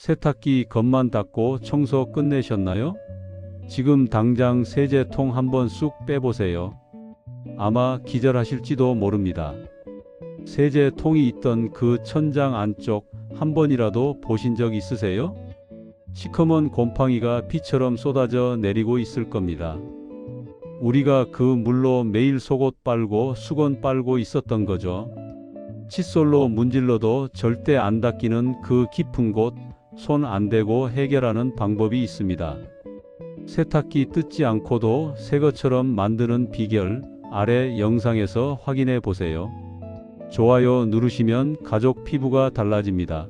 세탁기 겉만 닦고 청소 끝내셨나요? 지금 당장 세제통 한번 쑥 빼보세요. 아마 기절하실지도 모릅니다. 세제통이 있던 그 천장 안쪽 한 번이라도 보신 적 있으세요? 시커먼 곰팡이가 비처럼 쏟아져 내리고 있을 겁니다. 우리가 그 물로 매일 속옷 빨고 수건 빨고 있었던 거죠. 칫솔로 문질러도 절대 안 닦이는 그 깊은 곳, 손 안 대고 해결하는 방법이 있습니다. 세탁기 뜯지 않고도 새 것처럼 만드는 비결, 아래 영상에서 확인해 보세요. 좋아요 누르시면 가족 피부가 달라집니다.